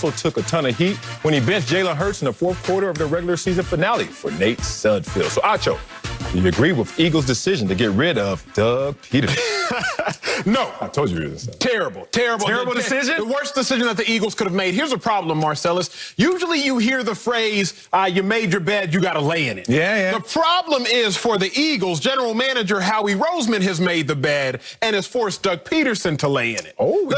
also took a ton of heat when he benched Jalen Hurts in the fourth quarter of the regular season finale for Nate Sudfeld. So, Acho, do you agree with Eagles' decision to get rid of Doug Pederson? No. I told you it was Terrible decision? The worst decision that the Eagles could have made. Here's a problem, Marcellus. Usually you hear the phrase, you made your bed, you got to lay in it. Yeah. The problem is for the Eagles, general manager Howie Roseman has made the bed and has forced Doug Pederson to lay in it. Oh,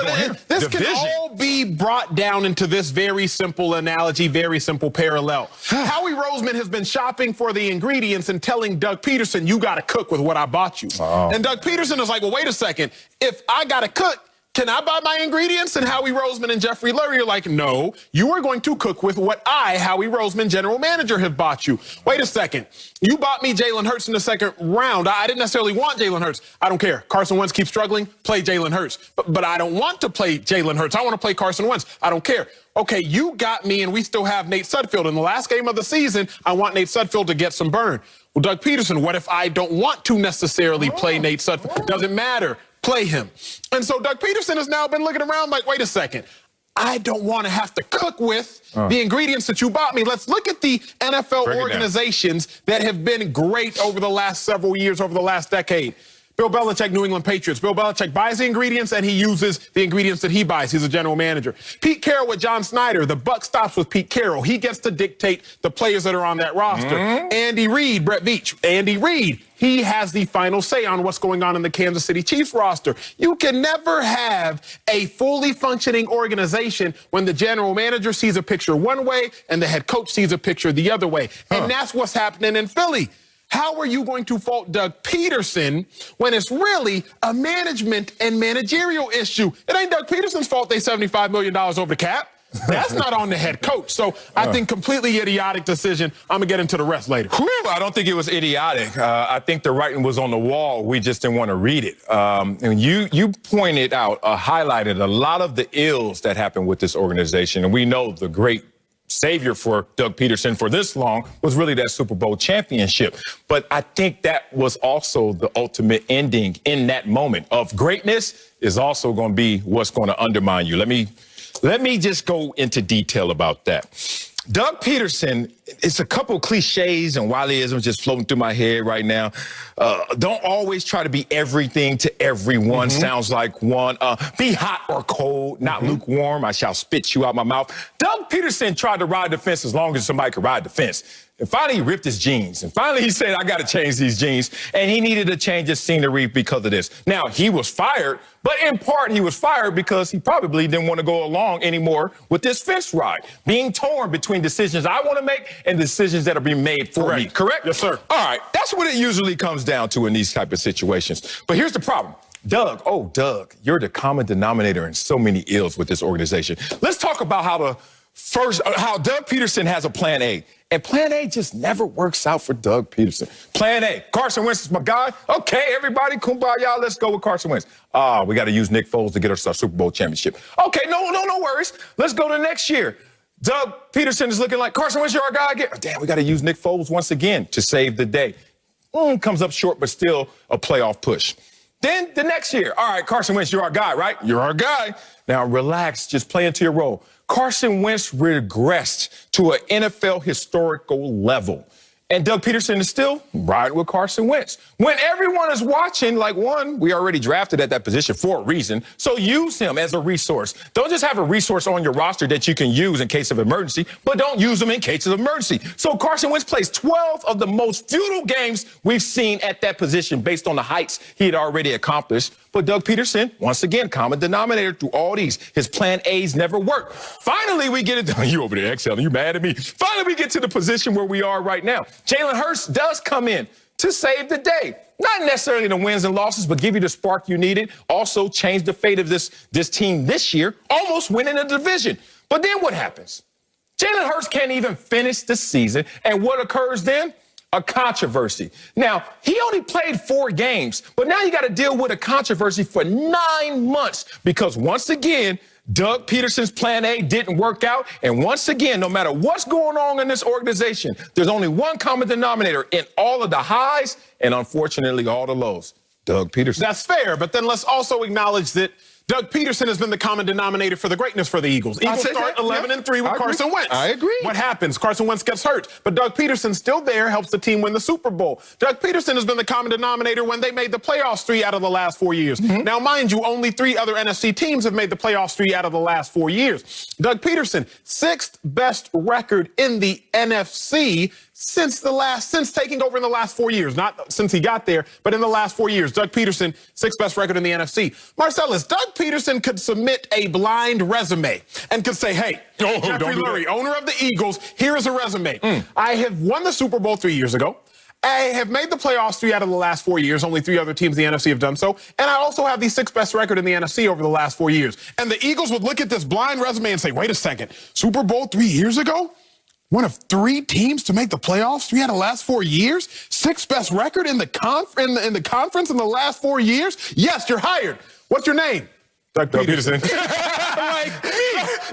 this can all be brought down into this very simple analogy, very simple parallel. Howie Roseman has been shopping for the ingredients and telling Doug Pederson, you got to cook with what I bought you. Oh. And Doug Pederson is like, well, wait a second. If I got to cook, can I buy my ingredients? And Howie Roseman and Jeffrey Lurie are like, no, you are going to cook with what I, Howie Roseman, general manager, have bought you. Wait a second. You bought me Jalen Hurts in the second round. I didn't necessarily want Jalen Hurts. I don't care. Carson Wentz keeps struggling. Play Jalen Hurts. But I don't want to play Jalen Hurts. I want to play Carson Wentz. I don't care. Okay, you got me, and we still have Nate Sudfeld. In the last game of the season, I want Nate Sudfeld to get some burn. Well, Doug Pederson, what if I don't want to necessarily play Nate Sudfeld? Doesn't matter. Play him. And so Doug Pederson has now been looking around like, wait a second. I don't want to have to cook with the ingredients that you bought me. Let's look at the NFL organizations that have been great over the last several years, over the last decade. Bill Belichick, New England Patriots. Bill Belichick buys the ingredients and he uses the ingredients that he buys. He's a general manager. Pete Carroll with John Snyder. The buck stops with Pete Carroll. He gets to dictate the players that are on that roster. Andy Reid, Brett Veach. Andy Reid. He has the final say on what's going on in the Kansas City Chiefs roster. You can never have a fully functioning organization when the general manager sees a picture one way and the head coach sees a picture the other way. And that's what's happening in Philly. How are you going to fault Doug Pederson when it's really a management and managerial issue? It ain't Doug Pederson's fault they $75 million over the cap. That's not on the head coach. So I think completely idiotic decision. I'm going to get into the rest later. I don't think it was idiotic. I think the writing was on the wall. We just didn't want to read it. And you pointed out, highlighted a lot of the ills that happened with this organization. And we know the great savior for Doug Pederson for this long was really that Super Bowl championship. But I think that was also the ultimate ending in that moment of greatness is also going to be what's going to undermine you. Let me just go into detail about that. Doug Pederson, it's a couple cliches and Wileyisms just floating through my head right now. Don't always try to be everything to everyone. Sounds like one. Be hot or cold, not lukewarm. I shall spit you out my mouth. Doug Pederson tried to ride the fence as long as somebody could ride the fence. And finally, he ripped his jeans. And finally, he said, I got to change these jeans. And he needed to change his scenery because of this. Now, he was fired, but in part, he was fired because he probably didn't want to go along anymore with this fence ride, being torn between decisions I want to make and decisions that are being made for me. Correct? Yes, sir. All right. That's what it usually comes down to in these type of situations. But here's the problem. Doug, you're the common denominator in so many ills with this organization. Let's talk about how Doug Pederson has a plan A. And plan A just never works out for Doug Pederson. Plan A, Carson Wentz is my guy. Okay, everybody, kumbaya, let's go with Carson Wentz. We got to use Nick Foles to get us our Super Bowl championship. Okay, no worries. Let's go to next year. Doug Pederson is looking like, Carson Wentz, you're our guy again. Damn, we got to use Nick Foles once again to save the day. Comes up short, but still a playoff push. Then the next year, all right, Carson Wentz, you're our guy, right? You're our guy. Now relax, just play into your role. Carson Wentz regressed to an NFL historical level. And Doug Pederson is still riding with Carson Wentz. When everyone is watching, like we already drafted at that position for a reason. So use him as a resource. Don't just have a resource on your roster that you can use in case of emergency, but don't use them in case of emergency. So Carson Wentz plays 12 of the most futile games we've seen at that position based on the heights he had already accomplished. But Doug Pederson, once again, common denominator through all these. His plan A's never work. Finally, we get it done. You over there exhaling. You mad at me? Finally, we get to the position where we are right now. Jalen Hurts does come in to save the day. Not necessarily the wins and losses, but give you the spark you needed. Also change the fate of this team this year, almost winning the division. But then what happens? Jalen Hurts can't even finish the season. And what occurs then? A controversy. Now, he only played 4 games, but now you got to deal with a controversy for 9 months because once again, Doug Pederson's plan A didn't work out. And once again, no matter what's going on in this organization, there's only one common denominator in all of the highs and unfortunately all the lows. Doug Pederson. That's fair, but then let's also acknowledge that Doug Pederson has been the common denominator for the greatness for the Eagles. Eagles start 11-3 with Carson Wentz. I agree. What happens? Carson Wentz gets hurt, but Doug Pederson still there, helps the team win the Super Bowl. Doug Pederson has been the common denominator when they made the playoffs 3 out of the last 4 years. Now, mind you, only 3 other NFC teams have made the playoffs 3 out of the last 4 years. Doug Pederson, 6th best record in the NFC since taking over in the last 4 years. Not since he got there, but in the last 4 years. Doug Pederson, 6th best record in the NFC. Marcellus, Doug Pederson could submit a blind resume and could say, hey, Jeffrey Lurie, owner of the Eagles, here is a resume. I have won the Super Bowl 3 years ago. I have made the playoffs 3 out of the last 4 years. Only 3 other teams in the NFC have done so. And I also have the 6th best record in the NFC over the last 4 years. And the Eagles would look at this blind resume and say, wait a second, Super Bowl 3 years ago? One of 3 teams to make the playoffs 3 out of the last 4 years? 6th best record in the conference in the last 4 years? Yes, you're hired. What's your name? Doug Pederson. Like me,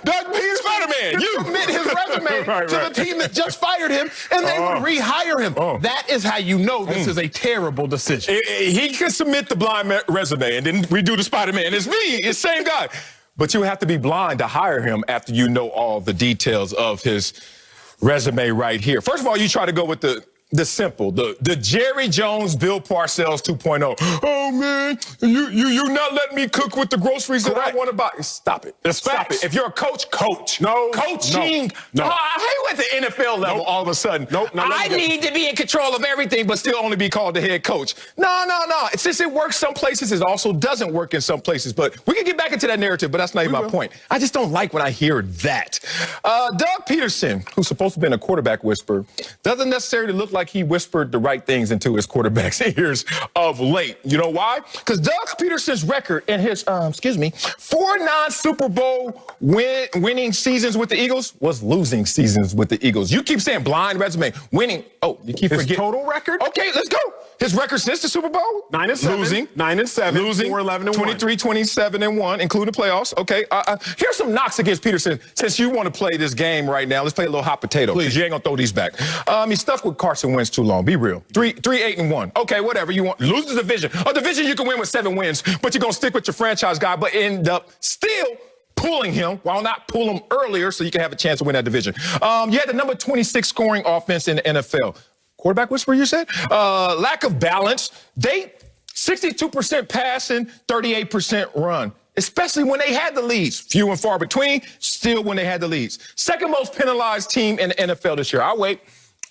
Doug Pederson. Spider-Man, you submit his resume to the team that just fired him, and they would rehire him. That is how you know this is a terrible decision. He can submit the blind resume, and then we do the Spider-Man. It's me. It's the same guy. But you have to be blind to hire him after you know all the details of his resume right here. First of all, you try to go with the simple, the Jerry Jones, Bill Parcells 2.0. Oh, man, you're not letting me cook with the groceries that I want to buy. Stop it. Stop it. If you're a coach, coach. No. Coaching. No. I hate at the NFL level all of a sudden. I need to be in control of everything, but still only be called the head coach. No. It's just it works some places. It also doesn't work in some places. But we can get back into that narrative, but that's not even my point. I just don't like when I hear that. Doug Pederson, who's supposed to have been a quarterback whisperer, doesn't necessarily look like he whispered the right things into his quarterback's ears of late. You know why? Because Doug Pederson's record in his, 4 non-Super Bowl winning seasons with the Eagles was losing seasons with the Eagles. You keep saying blind resume, winning. Oh, you keep forgetting. His total record? Okay, let's go. His record since the Super Bowl? 9-7. Losing. 9-7. Losing. 4-11-1. 23-27-1, including the playoffs. Okay. Here's some knocks against Pederson. Since you want to play this game right now, let's play a little hot potato. Because you ain't going to throw these back. He's stuck with Carson Wentz too long. Be real. 3-8-1. Okay, whatever you want. Lose the division. A division you can win with 7 wins, but you're going to stick with your franchise guy, but end up still pulling him, while not pull him earlier so you can have a chance to win that division. You had the number 26 scoring offense in the NFL. Quarterback whisperer, you said? Lack of balance. They 62% passing, 38% run, especially when they had the leads. Few and far between, still when they had the leads. Second most penalized team in the NFL this year. I'll wait.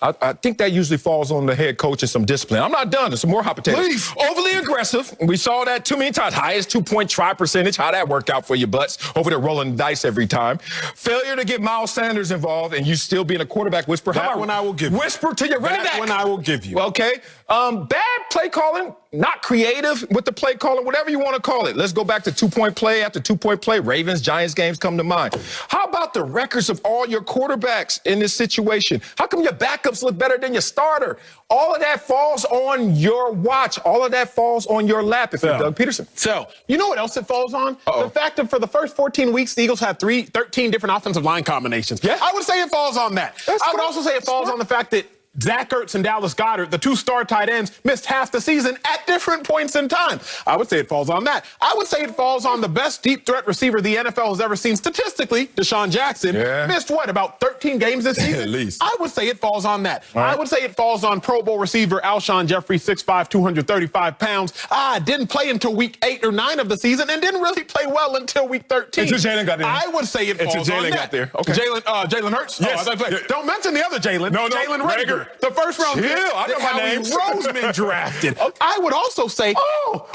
I think that usually falls on the head coach and some discipline. I'm not done. There's some more hot potatoes. Please. Overly aggressive. We saw that too many times. Highest 2-point try percentage. How that worked out for your butts. Over there rolling the dice every time. Failure to get Miles Sanders involved and you still being a quarterback whisperer. That one I will give you. Whisper to your running back. That one I will give you. Okay. Bad play calling. Not creative with the play calling, whatever you want to call it. Let's go back to 2-point play after 2-point play. Ravens, Giants games come to mind. How about the records of all your quarterbacks in this situation? How come your backups look better than your starter? All of that falls on your watch. All of that falls on your lap if you're Doug Pederson. So, you know what else it falls on? The fact that for the first 14 weeks, the Eagles had 13 different offensive line combinations. Yeah. I would say it falls on that. I would also say it falls on the fact that Zach Ertz and Dallas Goedert, the 2 star tight ends, missed half the season at different points in time. I would say it falls on that. I would say it falls on the best deep threat receiver the NFL has ever seen statistically, Deshaun Jackson. Missed what, about 13 games this season? At least. I would say it falls on that. I would say it falls on Pro Bowl receiver Alshon Jeffrey, 6'5", 235 pounds. Didn't play until week 8 or 9 of the season and didn't really play well until week 13. Until Jalen got there. I would say it falls on that. Jalen got there. Okay. Jalen Hurts? Yes. Don't mention the other Jalen. No. Jalen Rager. The first round pick I know my name. Roseman drafted. I would also say, so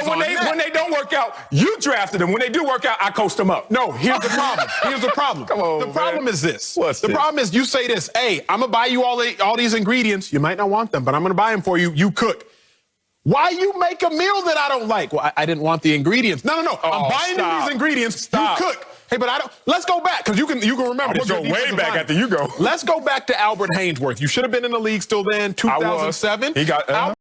when they don't work out, you drafted them. When they do work out, I coached them up. No, here's the problem. Here's the problem. Come on, the problem is this. What's the problem is you say this, hey, I'm going to buy you all these ingredients. You might not want them, but I'm going to buy them for you. You cook. Why you make a meal that I don't like? Well, I didn't want the ingredients. No. I'm buying you these ingredients. You cook. Hey, but I don't. Let's go back because you can remember. I'm gonna go way back after you go. Let's go back to Albert Haynesworth. You should have been in the league still then. 2007. He got.